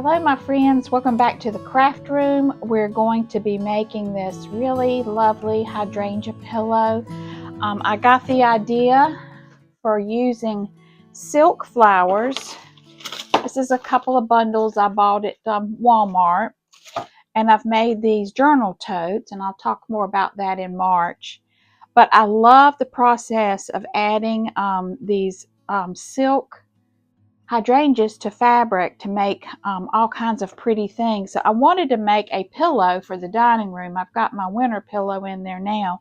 Hello my friends, welcome back to the craft room. We're going to be making this really lovely hydrangea pillow. I got the idea for using silk flowers. This is a couple of bundles I bought at Walmart, and I've made these journal totes, and I'll talk more about that in March. But I love the process of adding these silk hydrangeas to fabric to make all kinds of pretty things. So I wanted to make a pillow for the dining room. I've got my winter pillow in there now,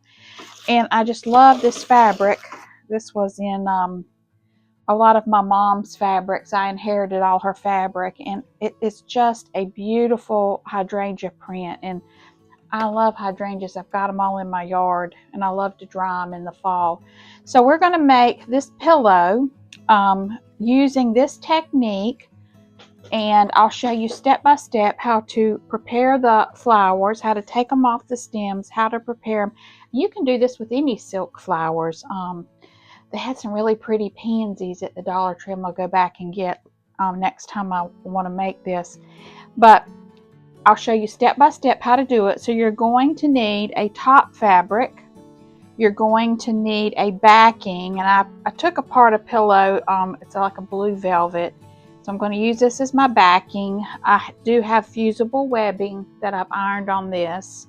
and I just love this fabric. This was in a lot of my mom's fabrics. I inherited all her fabric, and it's just a beautiful hydrangea print, and I love hydrangeas. I've got them all in my yard, and I love to dry them in the fall. So we're going to make this pillow using this technique, and I'll show you step by step how to prepare the flowers, how to take them off the stems, how to prepare them. You can do this with any silk flowers. They had some really pretty pansies at the Dollar Tree. I'll go back and get next time I want to make this. But I'll show you step by step how to do it. So you're going to need a top fabric. You're going to need a backing, and I took apart a pillow. It's like a blue velvet. So I'm going to use this as my backing. I do have fusible webbing that I've ironed on this,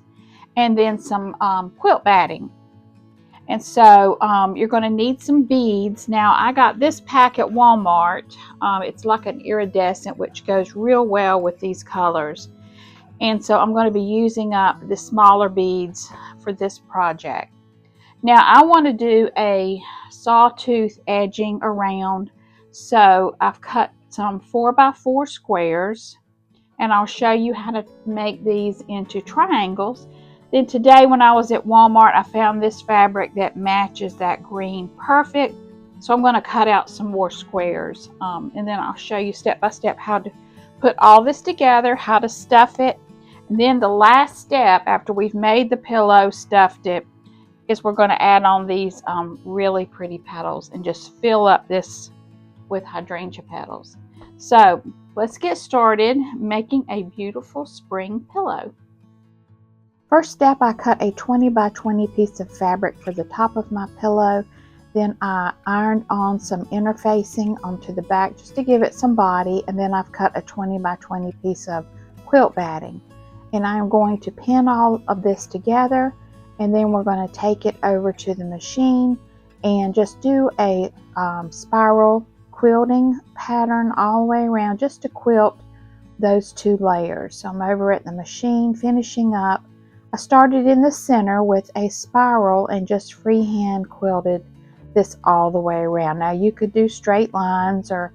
and then some quilt batting. And so you're going to need some beads. Now I got this pack at Walmart. It's like an iridescent, which goes real well with these colors. And so I'm going to be using up the smaller beads for this project. Now I want to do a sawtooth edging around, so I've cut some 4x4 squares, and I'll show you how to make these into triangles. Then today when I was at Walmart, I found this fabric that matches that green perfect, so I'm going to cut out some more squares, and then I'll show you step by step how to put all this together, how to stuff it. And then the last step after we've made the pillow, stuffed it, is we're going to add on these really pretty petals and just fill up this with hydrangea petals. So let's get started making a beautiful spring pillow. First step, I cut a 20 by 20 piece of fabric for the top of my pillow. Then I ironed on some interfacing onto the back just to give it some body, and then I've cut a 20 by 20 piece of quilt batting. And I'm going to pin all of this together, and then we're going to take it over to the machine and just do a spiral quilting pattern all the way around just to quilt those two layers. So I'm over at the machine finishing up. I started in the center with a spiral and just freehand quilted this all the way around. Now you could do straight lines or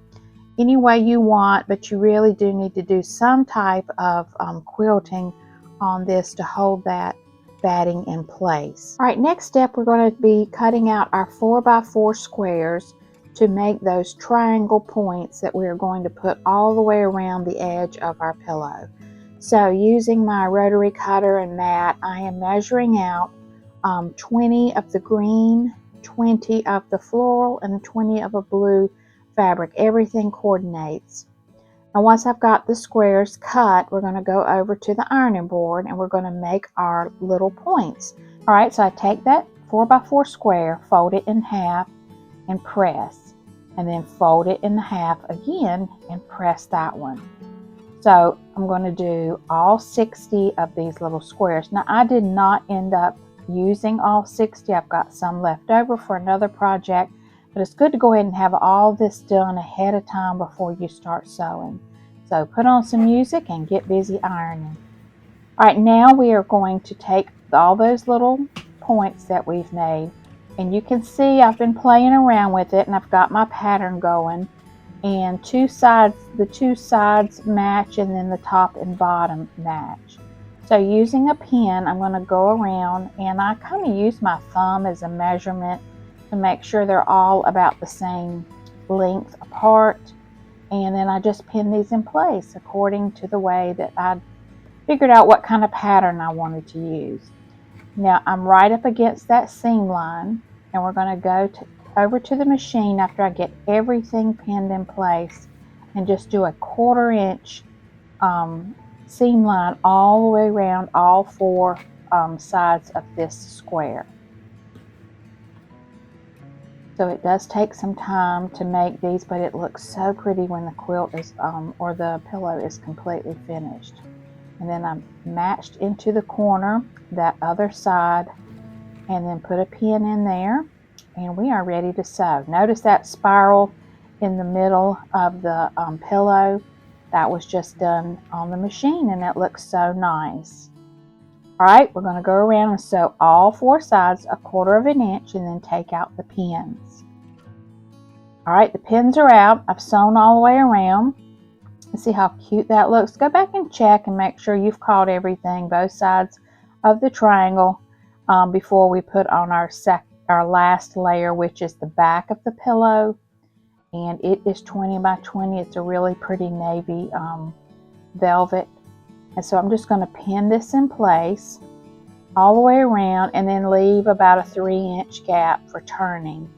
any way you want, but you really do need to do some type of quilting on this to hold that batting in place. All right, next step, we're going to be cutting out our 4x4 squares to make those triangle points that we're going to put all the way around the edge of our pillow. So using my rotary cutter and mat, I am measuring out 20 of the green, 20 of the floral, and 20 of a blue fabric. Everything coordinates. Now once I've got the squares cut, we're going to go over to the ironing board and we're going to make our little points. All right, so I take that 4x4 square, fold it in half and press, and then fold it in half again and press that one. So I'm going to do all 60 of these little squares. Now I did not end up using all 60. I've got some left over for another project, but it's good to go ahead and have all this done ahead of time before you start sewing. So put on some music and get busy ironing. All right, now we are going to take all those little points that we've made, and you can see I've been playing around with it, and I've got my pattern going, and the two sides match, and then the top and bottom match. So using a pin, I'm going to go around, and I kind of use my thumb as a measurement to make sure they're all about the same length apart, and then I just pin these in place according to the way that I figured out what kind of pattern I wanted to use. Now I'm right up against that seam line, and we're going to go over to the machine after I get everything pinned in place and just do a 1/4 inch seam line all the way around all four sides of this square. So it does take some time to make these, but it looks so pretty when the quilt is or the pillow is completely finished. And then I matched into the corner that other side and then put a pin in there, and we are ready to sew. Notice that spiral in the middle of the pillow. That was just done on the machine, and it looks so nice. All right, we're going to go around and sew all four sides 1/4 of an inch and then take out the pins. All right, the pins are out. I've sewn all the way around. See how cute that looks? Go back and check and make sure you've caught everything, both sides of the triangle, before we put on our last layer, which is the back of the pillow. And it is 20 by 20. It's a really pretty navy velvet. And so I'm just going to pin this in place all the way around and then leave about a 3-inch gap for turning.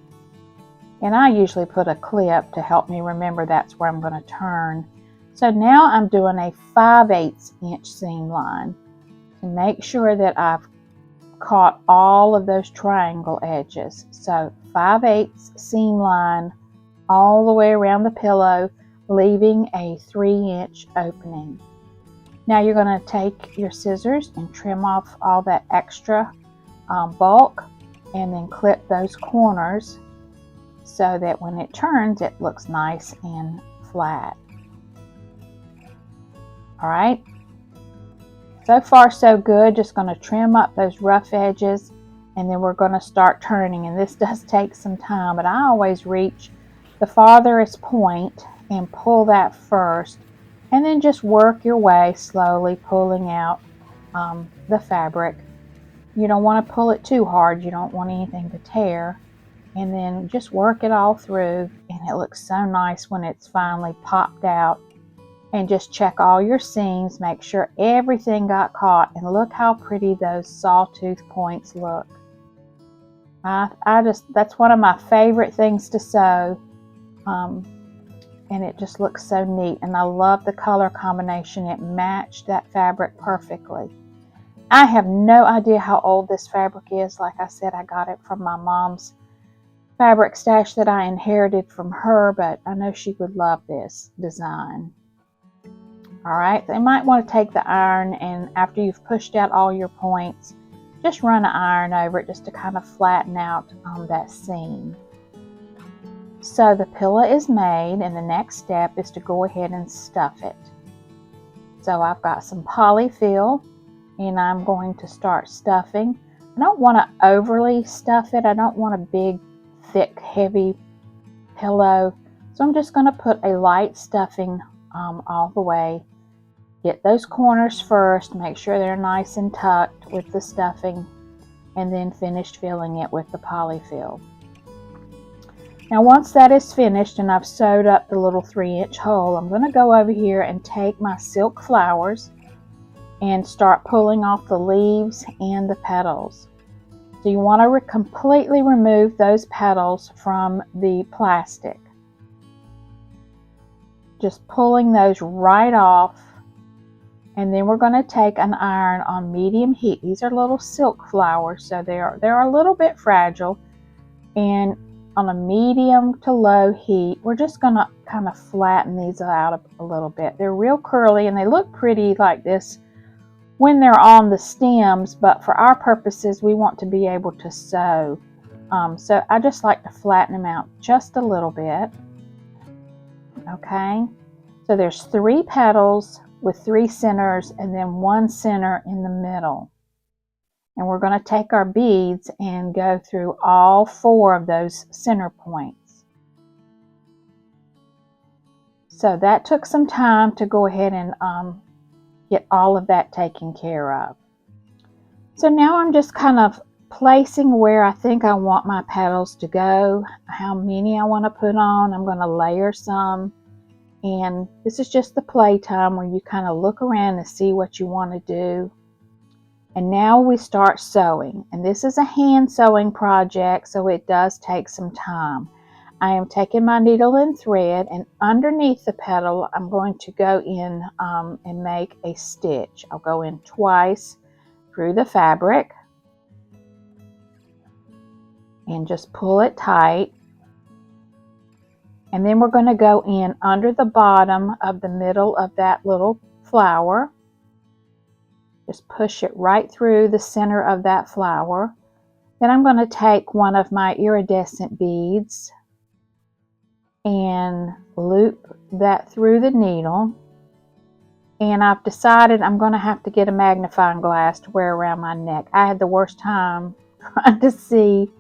And I usually put a clip to help me remember that's where I'm going to turn. So now I'm doing a 5/8 inch seam line to make sure that I've caught all of those triangle edges. So 5/8 seam line all the way around the pillow, leaving a 3-inch opening. Now you're going to take your scissors and trim off all that extra bulk and then clip those corners so that when it turns it looks nice and flat. All right, so far so good. Just going to trim up those rough edges and then we're going to start turning, and this does take some time, but I always reach the farthest point and pull that first, and then just work your way slowly pulling out the fabric. You don't want to pull it too hard, you don't want anything to tear, and then just work it all through, and it looks so nice when it's finally popped out. And just check all your seams, make sure everything got caught, and look how pretty those sawtooth points look. That's one of my favorite things to sew, and it just looks so neat, and I love the color combination. It matched that fabric perfectly. I have no idea how old this fabric is. Like I said, I got it from my mom's fabric stash that I inherited from her, but I know she would love this design. All right, so you might want to take the iron, and after you've pushed out all your points, just run an iron over it just to kind of flatten out that seam. So the pillow is made, and the next step is to go ahead and stuff it. So I've got some polyfill, and I'm going to start stuffing. I don't want to overly stuff it. I don't want a big, thick, heavy pillow. So I'm just going to put a light stuffing all the way. Get those corners first, make sure they're nice and tucked with the stuffing, and then finish filling it with the polyfill. Now once that is finished and I've sewed up the little 3-inch hole, I'm going to go over here and take my silk flowers and start pulling off the leaves and the petals. So you want to completely remove those petals from the plastic. Just pulling those right off. And then we're going to take an iron on medium heat. These are little silk flowers, so they're a little bit fragile. And on a medium to low heat, we're just going to kind of flatten these out a little bit. They're real curly and they look pretty like this when they're on the stems, but for our purposes, we want to be able to sew. So I just like to flatten them out just a little bit. Okay, so there's 3 petals with 3 centers and then 1 center in the middle. And we're going to take our beads and go through all 4 of those center points. So that took some time to go ahead and get all of that taken care of. So now I'm just kind of placing where I think I want my petals to go, how many I want to put on. I'm going to layer some. And this is just the playtime where you kind of look around and see what you want to do. And now we start sewing. And this is a hand sewing project, so it does take some time. I am taking my needle and thread, and underneath the petal I'm going to go in and make a stitch. I'll go in twice through the fabric and just pull it tight. And then we're going to go in under the bottom of the middle of that little flower. Just push it right through the center of that flower. Then I'm going to take one of my iridescent beads and loop that through the needle. And I've decided I'm going to have to get a magnifying glass to wear around my neck. I had the worst time trying to see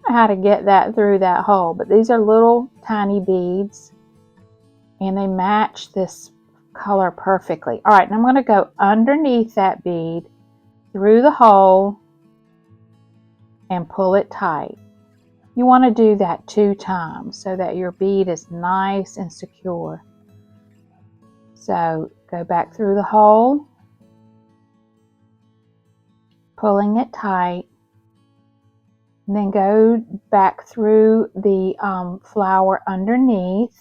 how to get that through that hole. But these are little tiny beads and they match this color perfectly. All right, and I'm going to go underneath that bead through the hole and pull it tight. You want to do that 2 times so that your bead is nice and secure. So go back through the hole, pulling it tight, and then go back through the flower underneath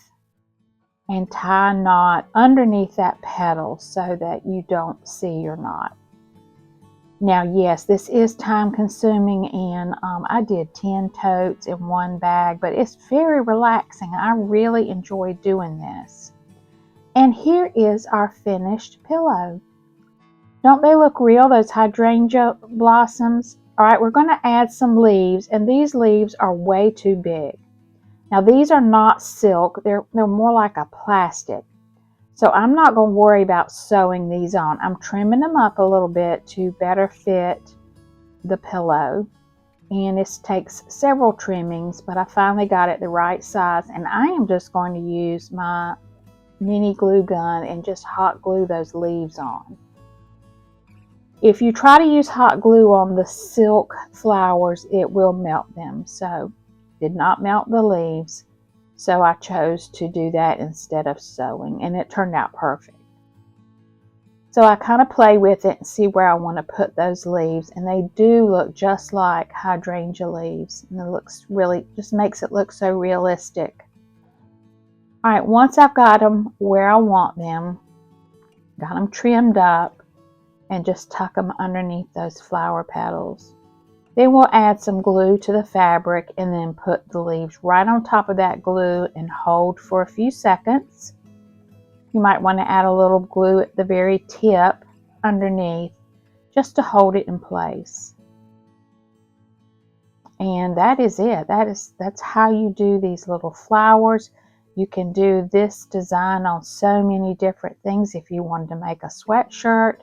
and tie a knot underneath that petal so that you don't see your knot. Now, yes, this is time consuming, and I did 10 totes in one bag, but it's very relaxing. I really enjoy doing this. And here is our finished pillow. Don't they look real, those hydrangea blossoms? All right, we're going to add some leaves, and these leaves are way too big. Now, these are not silk. They're more like a plastic. So I'm not going to worry about sewing these on. I'm trimming them up a little bit to better fit the pillow. And this takes several trimmings, but I finally got it the right size. And I am just going to use my mini glue gun and just hot glue those leaves on. If you try to use hot glue on the silk flowers, it will melt them. So did not melt the leaves. So I chose to do that instead of sewing, and it turned out perfect. So I kind of play with it and see where I want to put those leaves, and they do look just like hydrangea leaves, and it looks really, just makes it look so realistic. All right, once I've got them where I want them, got them trimmed up, and just tuck them underneath those flower petals. Then we'll add some glue to the fabric and then put the leaves right on top of that glue and hold for a few seconds. You might want to add a little glue at the very tip underneath just to hold it in place. And that is it. That's how you do these little flowers. You can do this design on so many different things. If you wanted to make a sweatshirt,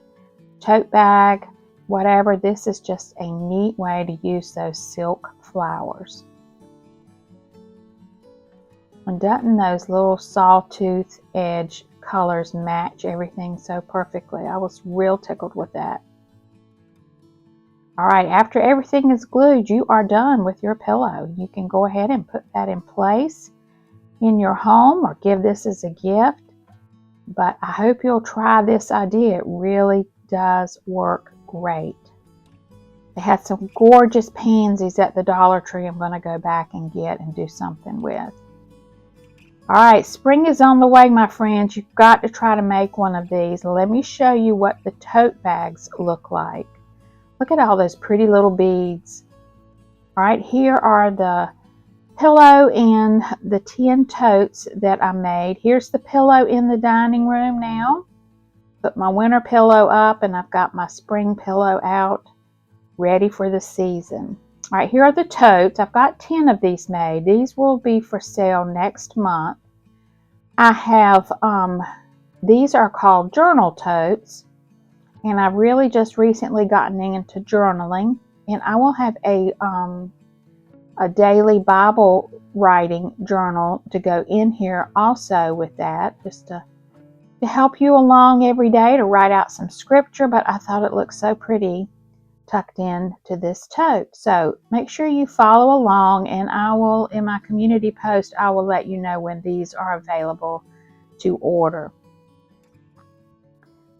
tote bag, whatever, this is just a neat way to use those silk flowers. And doesn't those little sawtooth edge colors match everything so perfectly? I was real tickled with that. All right, after everything is glued, you are done with your pillow. You can go ahead and put that in place in your home or give this as a gift. But I hope you'll try this idea. It really does work great. They had some gorgeous pansies at the Dollar Tree I'm going to go back and get and do something with. All right, spring is on the way, my friends. You've got to try to make one of these. Let me show you what the tote bags look like. Look at all those pretty little beads. All right, here are the pillow and the 10 totes that I made. Here's the pillow in the dining room now. Put my winter pillow up, and I've got my spring pillow out, ready for the season. All right, here are the totes. I've got 10 of these made. These will be for sale next month. I have, these are called journal totes, and I've really just recently gotten into journaling, and I will have a daily Bible writing journal to go in here also with that, just to help you along every day to write out some scripture, but I thought it looked so pretty tucked in to this tote. So make sure you follow along, and I will, in my community post, I will let you know when these are available to order.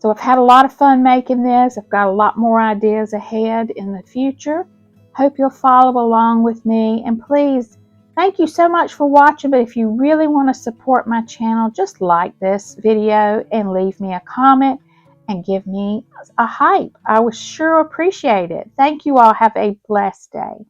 So I've had a lot of fun making this. I've got a lot more ideas ahead in the future. Hope you'll follow along with me, and please Thank you so much for watching, but if you really want to support my channel, just like this video and leave me a comment and give me a hype. I would sure appreciate it. Thank you all. Have a blessed day.